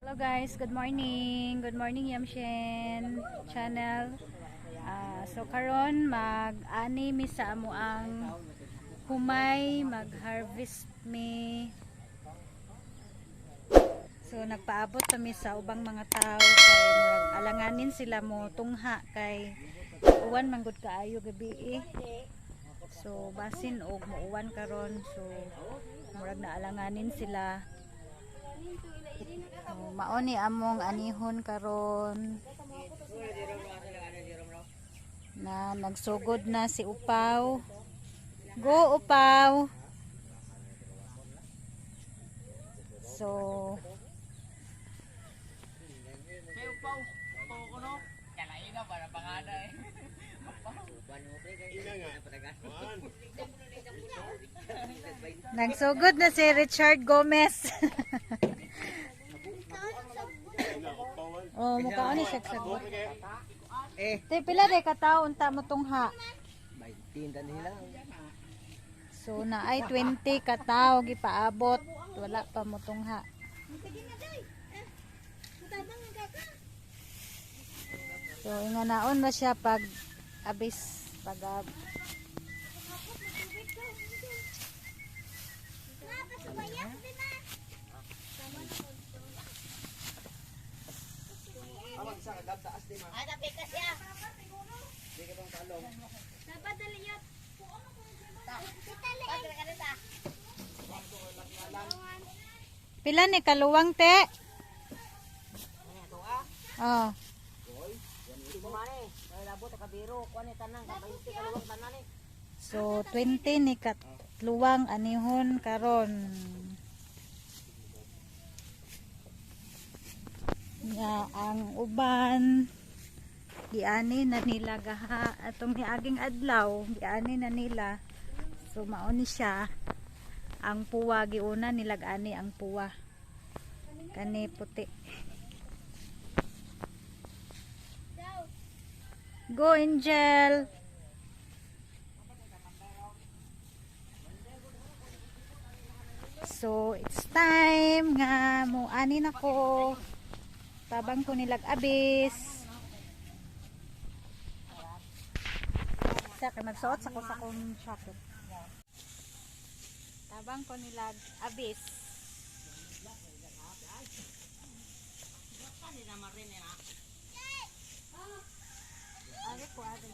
Hello guys, good morning. Good morning Yamshen channel. So karon mag-ani mi sa amo ang humay, mag-harvest mi. So nagpaabot kami sa ubang mga tao kay murag alanganin sila mo tungha kay uwan manggod kaayo gabi eh. So basin og muuwan karon, so murag naalanganin sila. So, maoni among anihon karon na nagsugod na si Upaw. Go Upaw. So May upaw. Upaw ko no. Kalain na para pangada eh. nagsugod na si Richard Gomez. Oh, mukha ni siya sagot. Te pila day ka tawo unta mo tungha. 19 tan nila. So na ay 20 ka tawo gipaabot, wala pa mo tungha. So inganaon na siya pag abis pag Ay, napikas siya. pila ni kaluwang te? Oh. So 20 ni katluwang anihon karon. Ya, ang uban giani na nila gaha atong niaging adlaw, giani na nila. So mao ni siya ang puwa, giuna nilag ani ang puwa kani puti. Go Angel. So it's time nga mo ani nako. Tabang ko nilag abis. Sa kay magsuot sa ko sa kong jacket. Tabang ko nilag abis. Ari ko ari.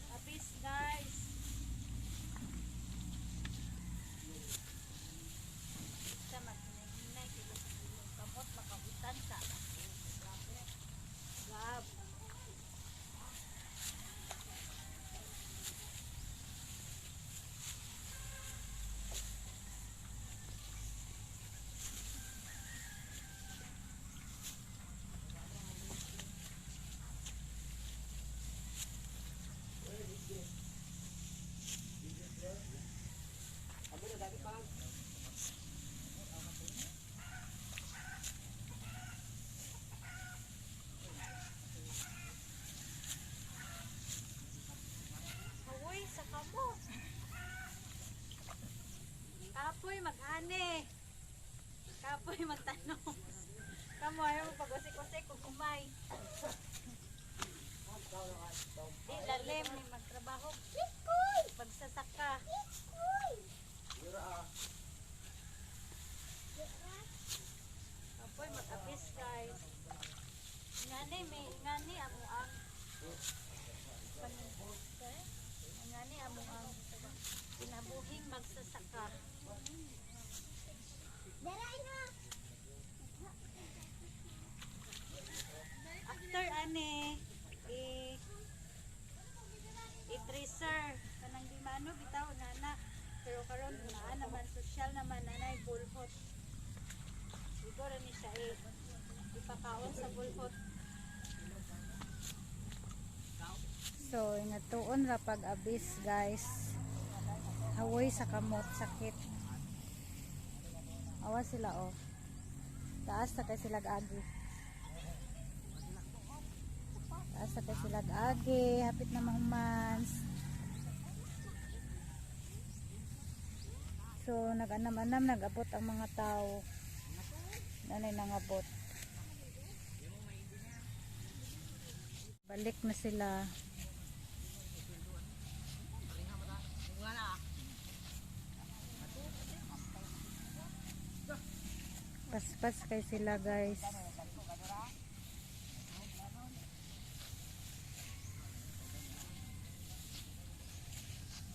Abis guys. Sa maghinay kilo kamot makabutan sa. Gab. Uy, sa kamot. Kapoy mag-ani. Kapoy magtanong. Kamo ayaw mo pag-usik-usik kung kumay. Di lalim ni magtrabaho. Pagsasaka. Kapoy mag-abis guys. Ngani amo ang ngani amo ang pinabuhing magsasaka. Nakaon sa bulhot. So, ingatuon ra pag abis, guys. Hawoy sa kamot, sakit. Awa sila, oh. Taas na kay sila agi. Taas na kay sila agi. Hapit na mahumans. So, nag-anam-anam, nag-abot ang mga tao. Nanay nangabot. Balik na sila. Paspas kay sila, guys.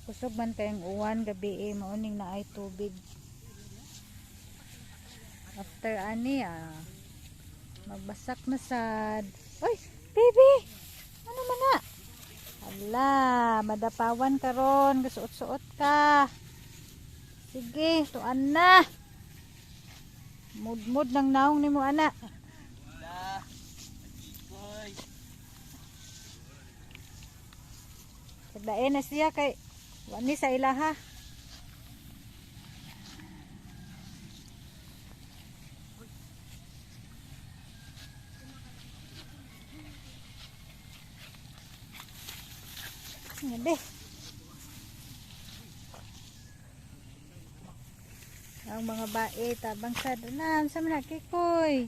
Kusog man kayong uwan gabi mauning na ay tubig. After ani magbasak na sad. Oy, baby. Ano man na? Hala, madapawan karon, gasuot-suot ka. Sige, tuan na. Mud-mud ng naong nimo ana. Sagdae na siya kay wani sa ilaha. Ngede. Ang mga bae tabang sa danan sa mga kikoy.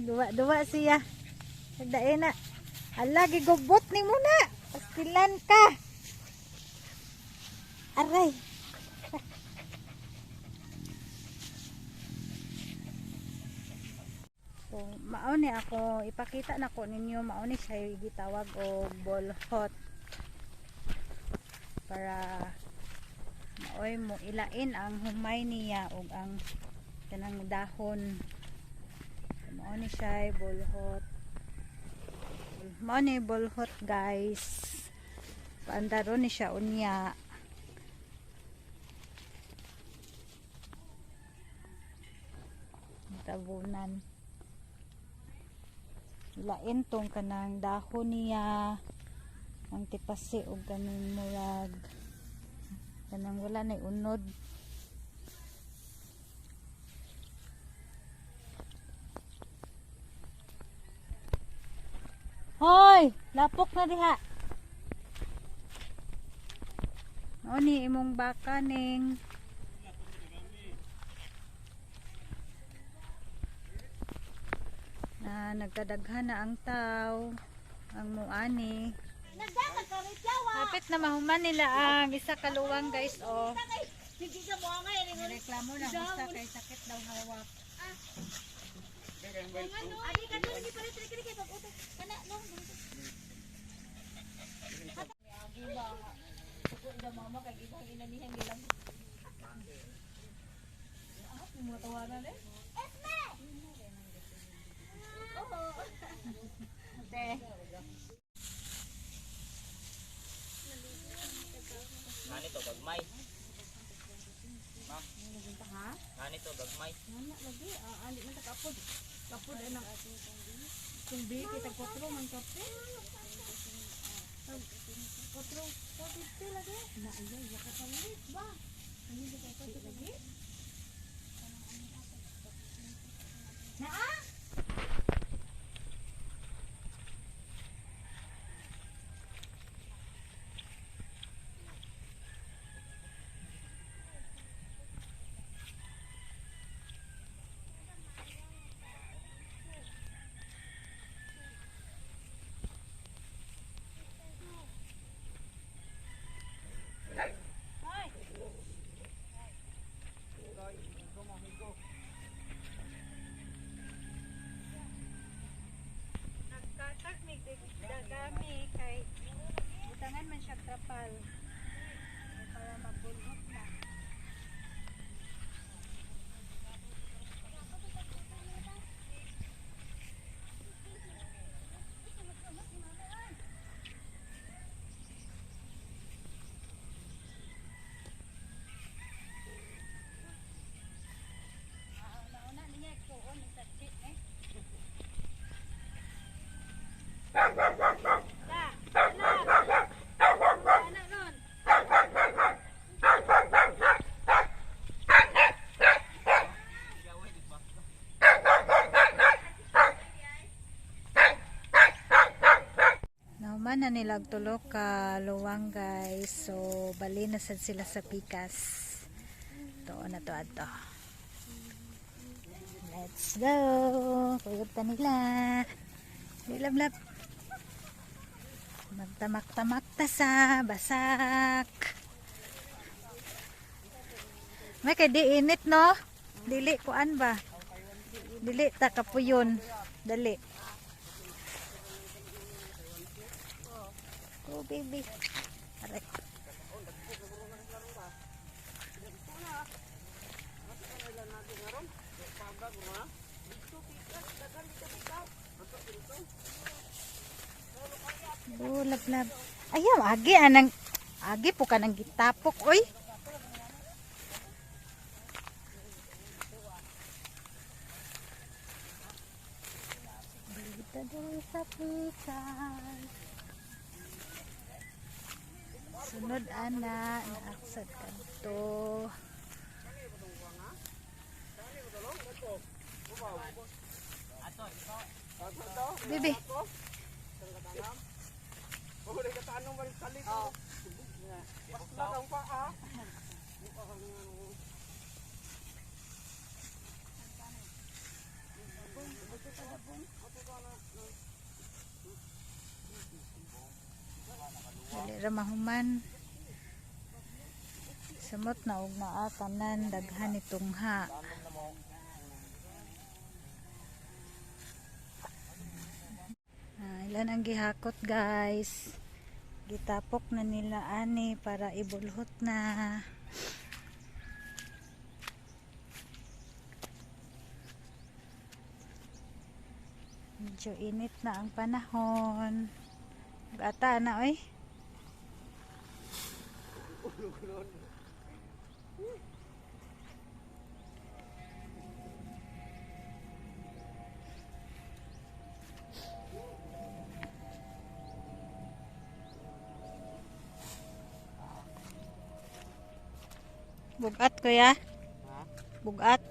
Duwa siya. Sagdae na. Ala gigubot ni mo na. Pastilan ka. Aray. So, mauni ako ipakita na ko ninyo mauni siya gitawag og bolhot para maoy mo ilain ang humay niya og ang kanang dahon. So, mauni siya bolhot. Mauni bolhot, guys. Paandaro ni siya unya. Tabunan. Lain tong kanang dahon niya ang tipasi o ganun murag kanang wala na unod. Hoy, lapok na diha. O ni imong baka ning na nagkadaghan na ang tao ang muani. Hapit na mahuman nila ang isa kaluwang, guys. Oh, reklamo na isa kay sakit daw hawak. Nani to gagmay. Ma. Nani to gagmay. Nana lagi, ali man kapod. Kapod ana. Kung bi kita potro man kape. Potro, kapit lagi. Na iya ya ka palit ba. Ani di ka potro lagi. Na Dagami kay butangan man siya trapal para magbulhot na. na nila og tulo ka luwang guys. So bali na sad sila sa pikas. To na to ato. Let's go. Kuyog ta nila. Lab-lab. Magtamak-tamak ta sa basak. May kay di init no? Dili kuan ba? Dili ta kapuyon. Dali. Oh baby. Aray. Oh, lab-lab. Ayaw, agi po ka nang gitapok, oy. Dito dito sa pikas. Sunod ana, naaksad ka to. Bibi. Huli ka tanong balik kali ko. Basta lang pa ah. Dali ra mahuman. Samot na og naa tanan daghan ni tungha. Ilan ang gihakot guys. Gitapok na nila ani para ibulhot na. Medyo init na ang panahon. Gata na oy. Bugat kuya? Bugat.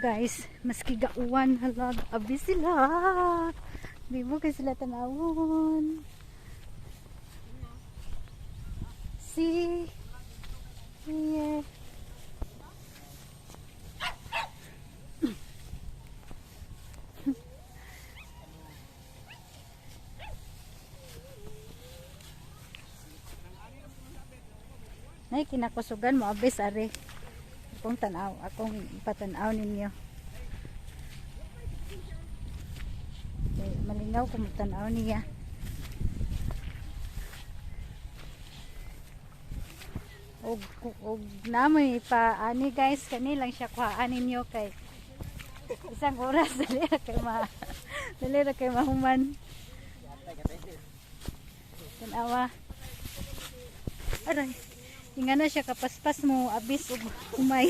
Guys, maski gauwan halag abi sila. Di mo kay sila tanawon. See? Yeah. Nay kinakusugan mo abis are. Akong tanaw, akong ipatanaw ninyo. Okay, malingaw kung tanaw niya. Og namoy pa ani guys kanilang siya kuhaan ninyo kay isang oras dali ra kay mahuman. Tanawa. Aray. Inga na siya kapaspas mo abis og umay.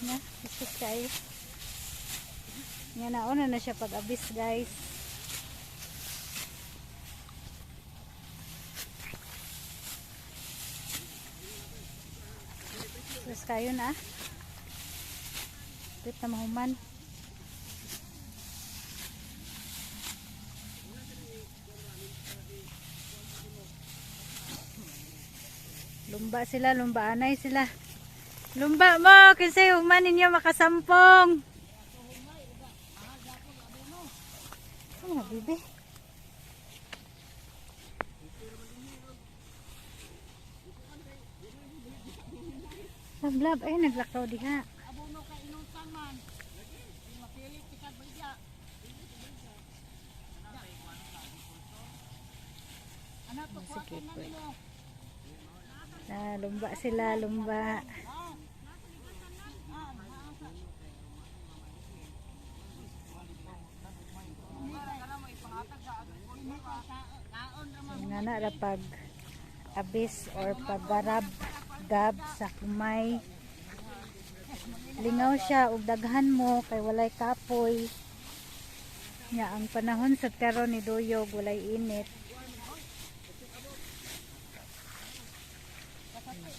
Na, paspas kayo. Nga nauna na siya pag abis guys. Paspas kayo na. Dito na mahuman. Lumba sila, lumba anay sila. Lumba mo, kasi human ninyo makasampong. Ano bibi? Lablab, ay naglakaw diha. Abono kay inusan man. Mapilit kita bagya. Anak to Sige na po. nimo. Lumba sila, lumba. Nga na ra pag abis or paggarab gab sa kumay. Lingaw siya ug daghan mo kay walay kapoy. Nya ang panahon sa karon ni Duyog walay init.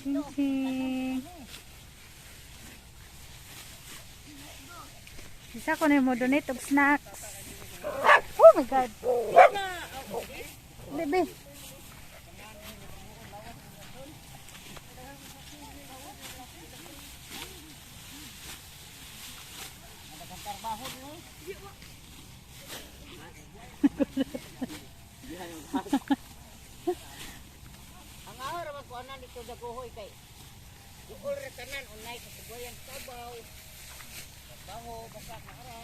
Sing. Isa ko na mo donate og snacks. Oh my god. Bebe. Ang ahor man ko anan dito dagohoy kay. Dukol ra tanan unay sa tugoyan sabaw. Sabaw basa na ara.